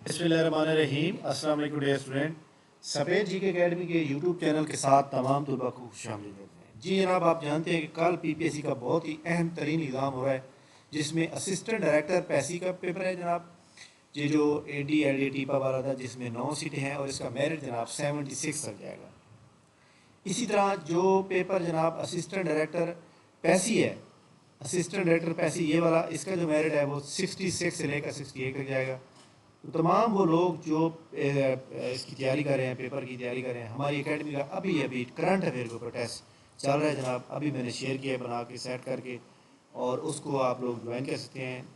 बिस्मिल्लाहिर्रहमानिर्रहीम। अस्सलाम वालेकुम डियर स्टूडेंट। सफ़ेद जी के अकेडमी के यूट्यूब चैनल के साथ तमाम तलबा को शामिल करते हैं। जी जनाब, आप जानते हैं कि कल पीपीएससी का बहुत ही अहम तरीन एग्ज़ाम हो रहा है, जिसमें असिस्टेंट डायरेक्टर पैसी का पेपर है जनाब। ये जो AD टीपा वाला था, जिसमें 9 सीटें हैं और इसका मेरिट जनाब 76 तक जाएगा। इसी तरह जो पेपर जनाब असिस्टेंट डायरेक्टर पैसी है, असिस्टेंट डायरेक्टर पैसी ये वाला, इसका जो मेरिट है वो 66 से लेकर 68 तक जाएगा। तो तमाम वो लोग जो इसकी तैयारी कर रहे हैं, पेपर की तैयारी कर रहे हैं, हमारी एकेडमी का अभी करंट अफेयर के ऊपर टेस्ट चल रहा है जनाब। अभी मैंने शेयर किया है बना के सेट करके, और उसको आप लोग ज्वाइन कर सकते हैं।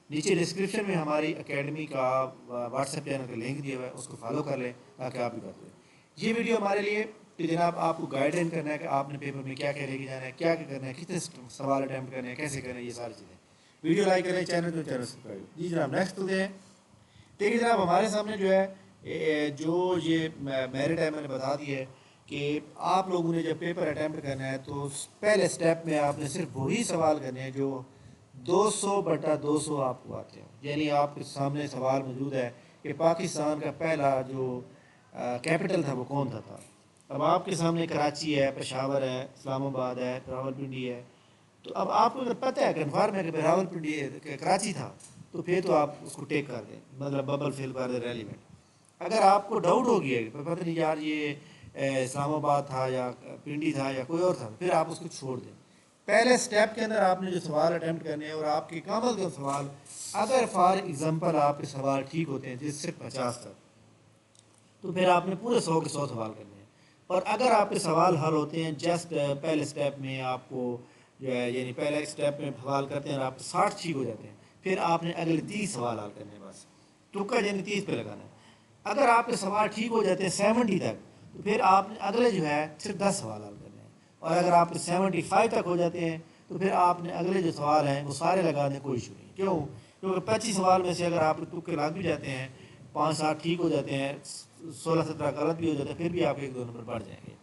नीचे डिस्क्रिप्शन में हमारी एकेडमी का व्हाट्सएप चैनल का लिंक दिया हुआ है, उसको फॉलो कर लें ताकि आप भी कर दें। ये वीडियो हमारे लिए कि जनाब आपको गाइडलाइन करना है कि आपने पेपर में क्या क्या लेके जाना है, क्या क्या करना है, कितने सवाल अटैम्प्ट करने हैं, कैसे करना है, ये सारी चीज़ें। वीडियो लाइक करें, चैनल सब्सक्राइब। जी जनाब, नेक्स्ट होते हैं। देखिए जनाब, हमारे सामने जो है जो ये मेरिट है, मैंने बता दी है कि आप लोगों ने जब पेपर अटैम्प्ट करना है तो पहले स्टेप में आपने सिर्फ वही सवाल करने हैं जो 200/200 आपको आते हैं। यानी आपके सामने सवाल मौजूद है कि पाकिस्तान का पहला जो कैपिटल था वो कौन था। अब आपके सामने कराची है, पेशावर है, इस्लामाबाद है, रावलपिंडी है। तो अब आपको अगर पता है, कन्फर्म है कि रावलपिंडी कराची था, तो फिर तो आप उसको टेक कर दें, मतलब बबल फिल कर दें रेलिवेंट। अगर आपको डाउट हो गया कि पता नहीं यार ये इस्लामाबाद था या पिंडी था या कोई और था, फिर आप उसको छोड़ दें। पहले स्टेप के अंदर आपने जो सवाल अटैम्प्ट करने हैं और आपके कामल के सवाल, अगर फॉर एग्जांपल आपके सवाल ठीक होते हैं जिससे 50 तक, तो फिर आपने पूरे 100 के 100 सवाल करने हैं। और अगर आपके सवाल हल होते हैं जस्ट पहले स्टेप में, आपको जो है यानी पहले स्टेप में सवाल करते हैं और आपके 60 ठीक हो जाते हैं, फिर आपने अगले 30 सवाल हल करने हैं। बस तुक्का यानी 30 पे लगाना है। अगर आपके सवाल ठीक हो जाते हैं 70 तक, तो फिर आपने अगले जो है सिर्फ 10 सवाल हल करने हैं। और अगर आपके 75 तक हो जाते हैं, तो फिर आपने अगले जो सवाल हैं वो सारे लगा दें, कोई इशू नहीं। क्यों? क्योंकि 25 सवाल में से अगर आप तुक्के लग भी जाते हैं, 5-7 ठीक हो जाते हैं, 16-17 गलत भी हो जाते हैं, फिर भी आपके 1-2 नंबर बढ़ जाएंगे।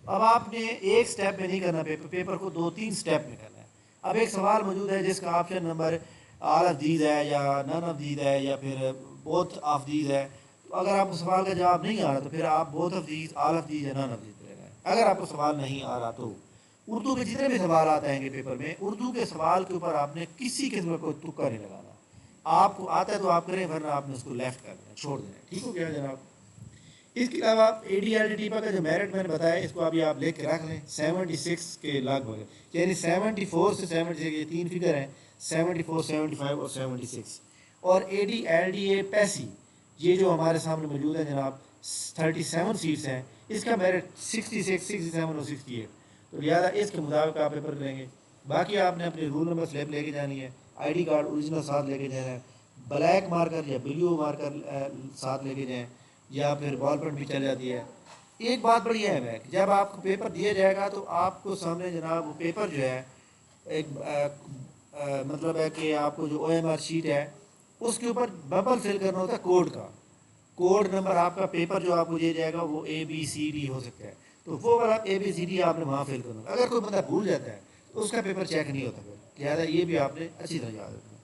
अब आपने एक स्टेप में नहीं करना, पेपर को 2-3 स्टेप में करना है। अब एक सवाल मौजूद है जिसका option number all of these है या नन ऑफ दीज है या फिर बोथ ऑफ दीज है। तो अगर आपको सवाल का जवाब नहीं आ रहा, तो फिर आप both of these, all of these या नन ऑफ दीज लगाएं। अगर आपको सवाल नहीं आ रहा, तो उर्दू के जितने भी सवाल आते हैं पेपर में, उर्दू के सवाल के ऊपर आपने किसी किस्म का कोई तुक्का नहीं लगाना। आपको आता है तो आप करें, वरना आपने उसको लेफ्ट कर देना, छोड़ देना। ठीक हो गया जनाब? इसके अलावा AD टीपा का जो मेरिट मैंने बताया, इसको अभी आप लेके रख लें 76 के लगभग, यानी 74 से 76, ये 3 फिगर हैं, 74, 75 और 76। और AD पैसी, ये जो हमारे सामने मौजूद है जनाब, 37 सीट्स हैं, इसका मेरिट 66, 67 और 68। तो लिहाजा इसके मुताबिक आप पेपर करेंगे। बाकी आपने अपनी रूल नंबर स्लिप लेके जानी है, ID कार्ड ओरिजिनल साथ लेके जाना है, ब्लैक मार्कर या ब्लू मार्कर साथ लेके जाएँ, या फिर बॉल पेन भी चल जाती है। एक बात बड़ी अहम है कि जब आपको पेपर दिया जाएगा तो आपको सामने जनाब वो पेपर जो है एक मतलब है कि आपको जो OMR शीट है उसके ऊपर बबल फिल करना होता है कोड का। कोड नंबर आपका पेपर जो आपको दिया जाएगा वो ABCD हो सकता है, तो वो वाला ABCD आपने वहाँ फिल करना। अगर कोई बंदा भूल जाता है तो उसका पेपर चेक नहीं होता, फिर लिहाजा ये भी आपने अच्छी तरह याद रखना।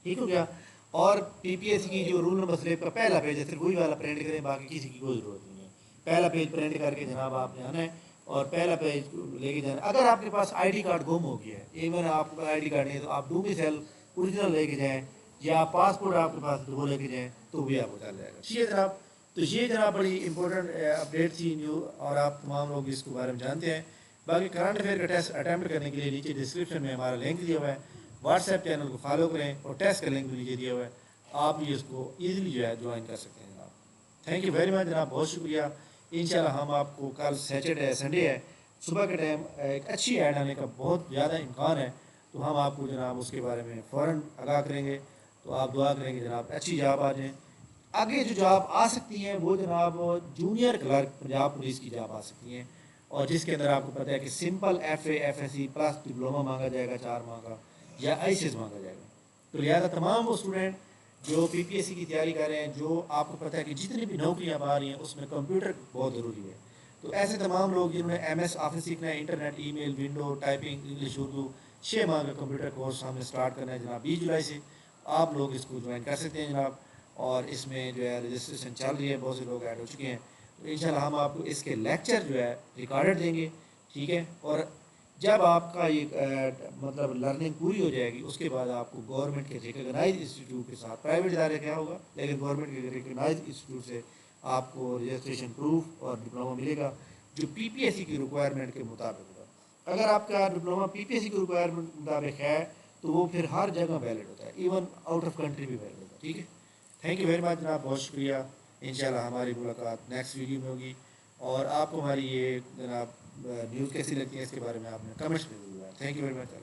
ठीक हो गया? और PPSC की जो रूल नंबर स्लिप का पहला पेज है, सिर्फ वही वाला प्रिंट करें, बाकी किसी की कोई ज़रूरत नहीं है। पहला पेज प्रिंट करके जनाब आपने आना है और पहला पेज लेके जाना है। अगर आपके पास ID कार्ड गुम हो गया है, इवन आपके पास ID कार्ड नहीं है, तो आप डोमिसाइल ओरिजिनल लेके जाएँ या पासपोर्ट आपके पास वो लेके जाएँ, तो भी आपको चल जाएगा। ठीक है जनाब? तो ये जनाब बड़ी इंपॉर्टेंट अपडेट थी न्यू, और आप तमाम लोग इसके बारे में जानते हैं। बाकी करंट अफेयर का टेस्ट अटैम्प्ट करने के लिए नीचे डिस्क्रिप्शन में हमारा लिंक दिया हुआ है, व्हाट्सएप चैनल को फॉलो करें और टेस्ट का लिंक भी नीचे दिया हुआ है, आप भी इसको ईजिली जो है ज्वाइन कर सकते हैं जनाब। थैंक यू वेरी मच जनाब, बहुत शुक्रिया। इंशाल्लाह हम आपको कल सैटरडे संडे है, सुबह के टाइम एक अच्छी ऐड आने का बहुत ज़्यादा इम्कान है, तो हम आपको जनाब उसके बारे में फ़ौरन आगाह करेंगे। तो आप दुआ करेंगे जनाब अच्छी जॉब आ जाए। आगे जो जॉब आ सकती हैं वो जनाब जूनियर क्लर्क पंजाब पुलिस की जॉब आ सकती हैं, और जिसके अंदर आपको पता है कि simple FA FSC plus diploma मांगा जाएगा 4 माह का, या ICS मांगा जाएगा। तो लिहाजा तमाम वो स्टूडेंट जो PPSC की तैयारी कर रहे हैं, जो आपको पता है कि जितनी भी नौकरियां आ रही हैं उसमें कंप्यूटर बहुत ज़रूरी है, तो ऐसे तमाम लोग जिन्होंने MS ऑफिस सीखना है, internet, email, window, typing, English, Urdu, 6 माह का कंप्यूटर कोर्स हमने स्टार्ट करना है जनाब 20 जुलाई से, आप लोग इसको ज्वाइन कर सकते हैं जनाब। اور اس میں جو ہے رجسٹریشن چل رہی ہے، بہت سے لوگ ایڈ ہو چکے ہیں. تو انشاءاللہ ہم آپ کو اس کے لیکچر جو ہے ریکارڈڈ دیں گے، ٹھیک ہے. اور جب آپ کا یہ مطلب لرننگ پوری ہو جائے گی، اس کے بعد آپ کو گورنمنٹ کے ریکگنائز انسٹیٹیوٹ کے ساتھ، پرائیویٹ ادارے کیا ہوگا لیکن گورنمنٹ کے ریکگنائز انسٹیٹیوٹ سے آپ کو رجسٹریشن پروف اور ڈپلومہ ملے گا جو پی پی ایس سی کی ریکوائرمنٹ کے مطابق ہوگا. اگر آپ کا ڈپلومہ پی پی ایس سی کی ریکوائرمنٹ کے مطابق ہے تو وہ پھر ہر جگہ ویلڈ ہوتا ہے، ایون آؤٹ آف کنٹری بھی ویلڈ ہوتا ہے. ٹھیک ہے. تھینک یو ویری مچ جناب، بہت شکریہ. انشاءاللہ ہماری ملاقات نیکسٹ ویڈیو میں ہوگی. اور آپ کو ہماری یہ جناب نیوز کیسی لگتی ہے اس کے بارے میں آپ نے کمنٹس میں ضرور. Thank you very much.